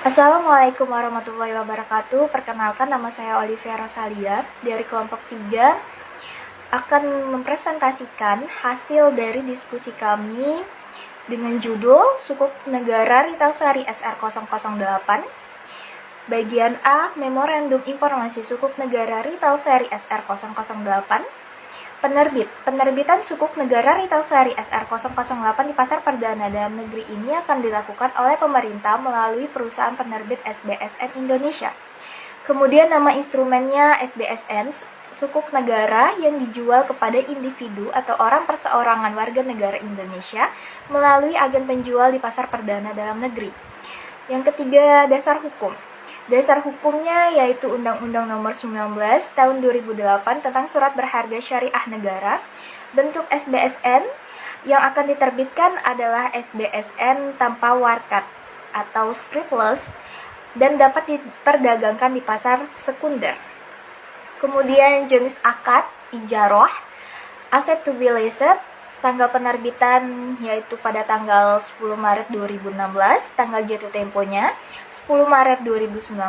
Assalamualaikum warahmatullahi wabarakatuh. Perkenalkan, nama saya Olivia Rosalia dari kelompok 3 akan mempresentasikan hasil dari diskusi kami dengan judul Sukuk Negara Ritalsari SR008. Bagian A, Memorandum Informasi Sukuk Negara Ritalsari SR008. Penerbitan Sukuk Negara Ritalsari SR008 di pasar perdana dalam negeri ini akan dilakukan oleh pemerintah melalui perusahaan penerbit SBSN Indonesia. Kemudian nama instrumennya SBSN, Sukuk Negara yang dijual kepada individu atau orang perseorangan warga negara Indonesia melalui agen penjual di pasar perdana dalam negeri. Yang ketiga, dasar hukum. Dasar hukumnya yaitu Undang-Undang Nomor 19 Tahun 2008 tentang Surat Berharga Syariah Negara. Bentuk SBSN yang akan diterbitkan adalah SBSN tanpa warkat atau scriptless dan dapat diperdagangkan di pasar sekunder. Kemudian jenis akad, ijaroh, asset to be leased, tanggal penerbitan yaitu pada tanggal 10 Maret 2016, tanggal jatuh temponya 10 Maret 2019,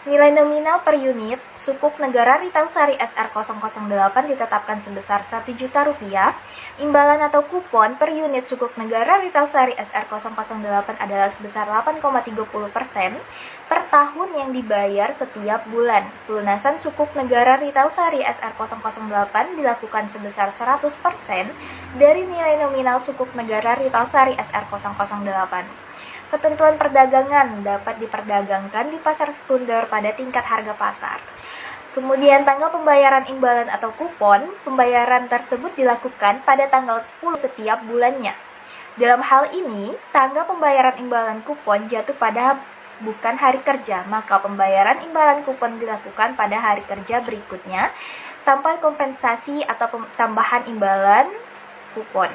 nilai nominal per unit Sukuk Negara Ritalsari SR008 ditetapkan sebesar Rp1.000.000, imbalan atau kupon per unit Sukuk Negara Ritalsari SR008 adalah sebesar 8,30% per tahun yang dibayar setiap bulan. Pelunasan Sukuk Negara Ritalsari SR008 dilakukan sebesar 100% dari nilai nominal Sukuk Negara Ritalsari SR008. Ketentuan perdagangan dapat diperdagangkan di pasar sekunder pada tingkat harga pasar. Kemudian tanggal pembayaran imbalan atau kupon, pembayaran tersebut dilakukan pada tanggal 10 setiap bulannya. Dalam hal ini, tanggal pembayaran imbalan kupon jatuh pada bukan hari kerja, maka pembayaran imbalan kupon dilakukan pada hari kerja berikutnya tanpa kompensasi atau tambahan imbalan kupon.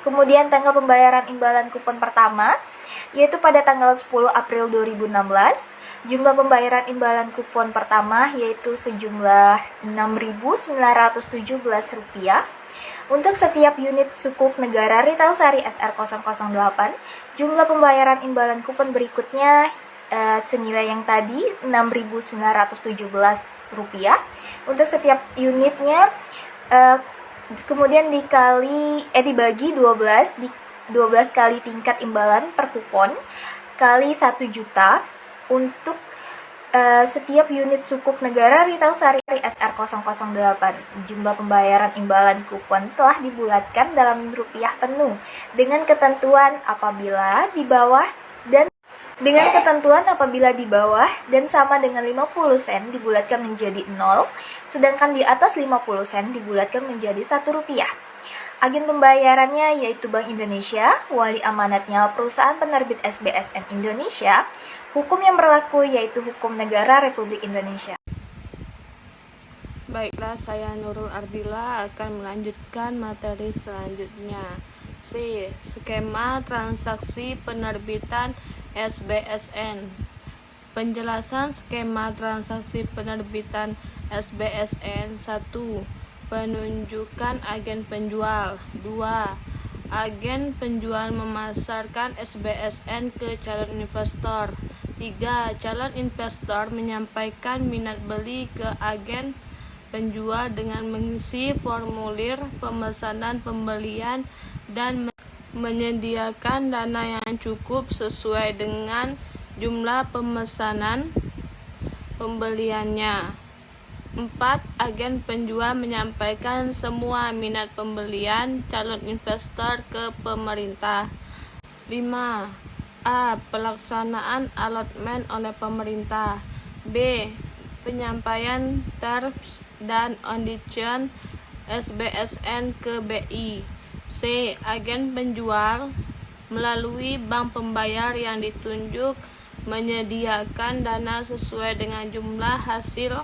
Kemudian tanggal pembayaran imbalan kupon pertama yaitu pada tanggal 10 April 2016. Jumlah pembayaran imbalan kupon pertama yaitu sejumlah Rp6.917. Untuk setiap unit Sukuk Negara Ritalsari SR008, jumlah pembayaran imbalan kupon berikutnya senilai yang tadi Rp6.917. Untuk setiap unitnya kemudian dibagi 12 kali tingkat imbalan per kupon kali 1 juta untuk setiap unit Sukuk Negara Ritalsari SR008. Jumlah pembayaran imbalan kupon telah dibulatkan dalam rupiah penuh dengan ketentuan apabila di bawah dan sama dengan 50 sen dibulatkan menjadi 0, sedangkan di atas 50 sen dibulatkan menjadi Rp1. Agen pembayarannya yaitu Bank Indonesia, wali amanatnya perusahaan penerbit SBSN Indonesia, hukum yang berlaku yaitu Hukum Negara Republik Indonesia. Baiklah, saya Nurul Ardila akan melanjutkan materi selanjutnya. C. Skema transaksi penerbitan SBSN. Penjelasan skema transaksi penerbitan SBSN. 1. Penunjukan agen penjual. 2. Agen penjual memasarkan SBSN ke calon investor. 3. Calon investor menyampaikan minat beli ke agen penjual dengan mengisi formulir pemesanan pembelian dan menyediakan dana yang cukup sesuai dengan jumlah pemesanan pembeliannya. 4. Agen penjual menyampaikan semua minat pembelian calon investor ke pemerintah. 5. A. Pelaksanaan allotment oleh pemerintah. B. Penyampaian terms dan condition SBSN ke BI. C. Agen penjual melalui bank pembayar yang ditunjuk menyediakan dana sesuai dengan jumlah hasil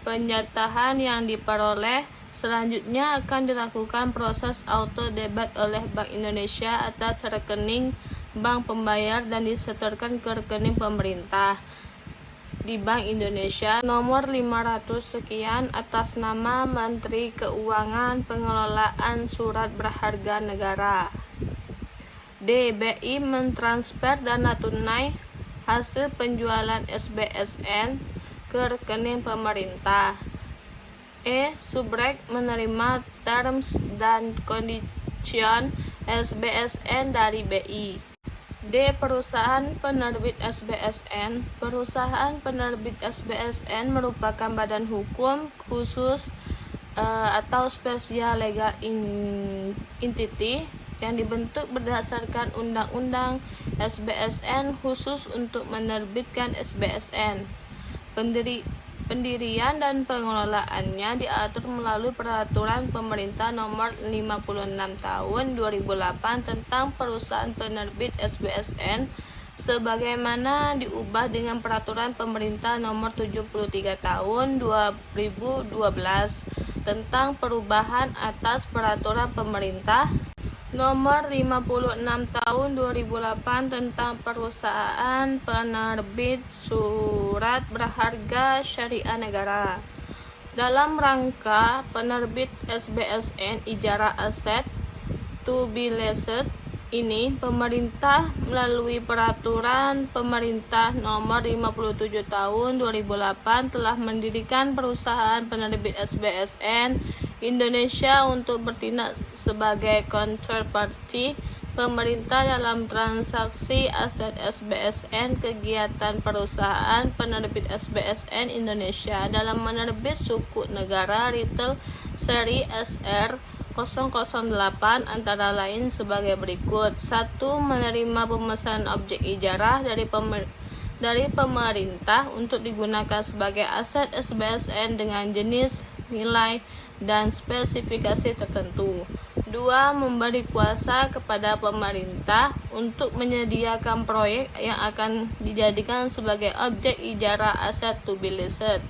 penjatahan yang diperoleh. Selanjutnya akan dilakukan proses auto debit oleh Bank Indonesia atas rekening bank pembayar dan disetorkan ke rekening pemerintah di Bank Indonesia nomor 500 sekian atas nama Menteri Keuangan pengelolaan surat berharga negara. D. BI mentransfer dana tunai hasil penjualan SBSN ke rekening pemerintah. Subrek menerima terms dan condition SBSN dari BI. Perusahaan penerbit SBSN. Perusahaan penerbit SBSN merupakan badan hukum khusus atau special legal entity yang dibentuk berdasarkan Undang-Undang SBSN khusus untuk menerbitkan SBSN. Pendirian dan pengelolaannya diatur melalui Peraturan Pemerintah Nomor 56 Tahun 2008 tentang Perusahaan Penerbit SBSN sebagaimana diubah dengan Peraturan Pemerintah Nomor 73 Tahun 2012 tentang perubahan atas Peraturan Pemerintah Nomor 56 Tahun 2008 tentang Perusahaan Penerbit Surat Berharga Syariah Negara. Dalam rangka penerbit SBSN Ijarah Aset to be Leased ini, pemerintah melalui Peraturan Pemerintah Nomor 57 Tahun 2008 telah mendirikan Perusahaan Penerbit SBSN Indonesia untuk bertindak sebagai counterparty pemerintah dalam transaksi aset SBSN. Kegiatan Perusahaan Penerbit SBSN Indonesia dalam menerbit sukuk negara retail seri SR 008 antara lain sebagai berikut. 1. Menerima pemesanan objek ijarah dari pemerintah untuk digunakan sebagai aset SBSN dengan jenis, nilai, dan spesifikasi tertentu. 2. Memberi kuasa kepada pemerintah untuk menyediakan proyek yang akan dijadikan sebagai objek ijarah aset to be leased.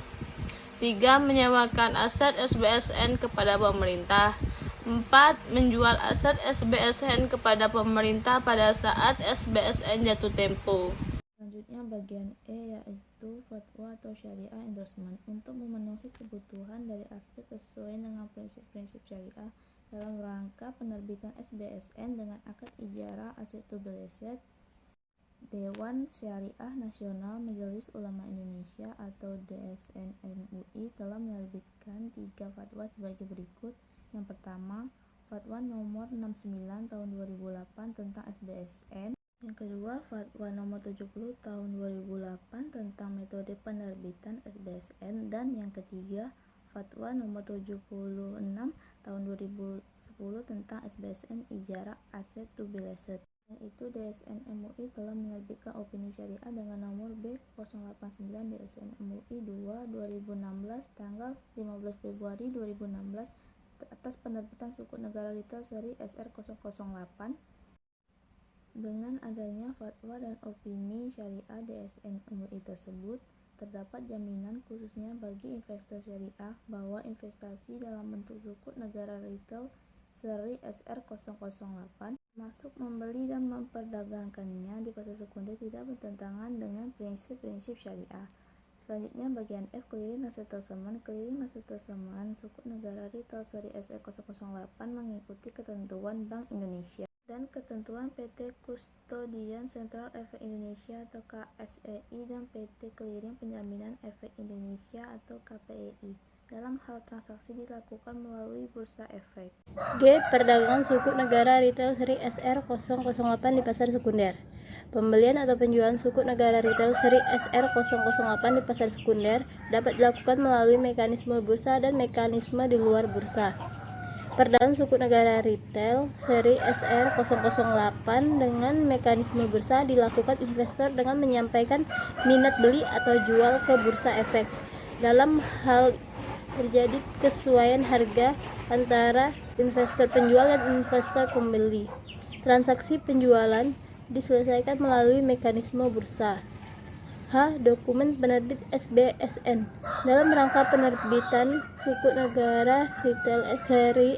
3. Menyewakan aset SBSN kepada pemerintah. 4. Menjual aset SBSN kepada pemerintah pada saat SBSN jatuh tempo. Selanjutnya bagian E, yaitu fatwa atau syariah endorsement untuk memenuhi kebutuhan dari aspek sesuai dengan prinsip-prinsip syariah dalam rangka penerbitan SBSN dengan akad ijarah aset to be leased. Dewan Syariah Nasional Majelis Ulama Indonesia atau DSN MUI telah menerbitkan 3 fatwa sebagai berikut. Yang pertama, Fatwa Nomor 69 Tahun 2008 tentang SBSN. Yang kedua, Fatwa Nomor 70 Tahun 2008 tentang metode penerbitan SBSN. Dan yang ketiga, Fatwa Nomor 76 Tahun 2010 tentang SBSN Ijarah Aset to be Leased. Selain itu, DSN MUI telah menerbitkan opini syariah dengan nomor B089 DSN MUI 2/2016 tanggal 15 Februari 2016 atas penerbitan sukuk negara retail seri SR008. Dengan adanya fatwa dan opini syariah DSN MUI tersebut, terdapat jaminan khususnya bagi investor syariah bahwa investasi dalam bentuk sukuk negara retail seri SR008 masuk membeli dan memperdagangkannya di pasar sekunder tidak bertentangan dengan prinsip-prinsip syariah. Selanjutnya bagian F, clearing dan settlement. Clearing dan settlement sukuk negara retail seri SR008 mengikuti ketentuan Bank Indonesia dan ketentuan PT Kustodian Sentral Efek Indonesia atau KSEI dan PT Clearing Penjaminan Efek Indonesia atau KPEI dalam hal transaksi dilakukan melalui bursa efek. G. Perdagangan sukuk negara retail seri SR008 di pasar sekunder. Pembelian atau penjualan sukuk negara retail seri SR008 di pasar sekunder dapat dilakukan melalui mekanisme bursa dan mekanisme di luar bursa. Perdagangan sukuk negara retail seri SR008 dengan mekanisme bursa dilakukan investor dengan menyampaikan minat beli atau jual ke bursa efek. Dalam hal terjadi kesesuaian harga antara investor penjual dan investor pembeli. Transaksi penjualan diselesaikan melalui mekanisme bursa. H. Dokumen penerbit SBSN. Dalam rangka penerbitan sukuk negara retail seri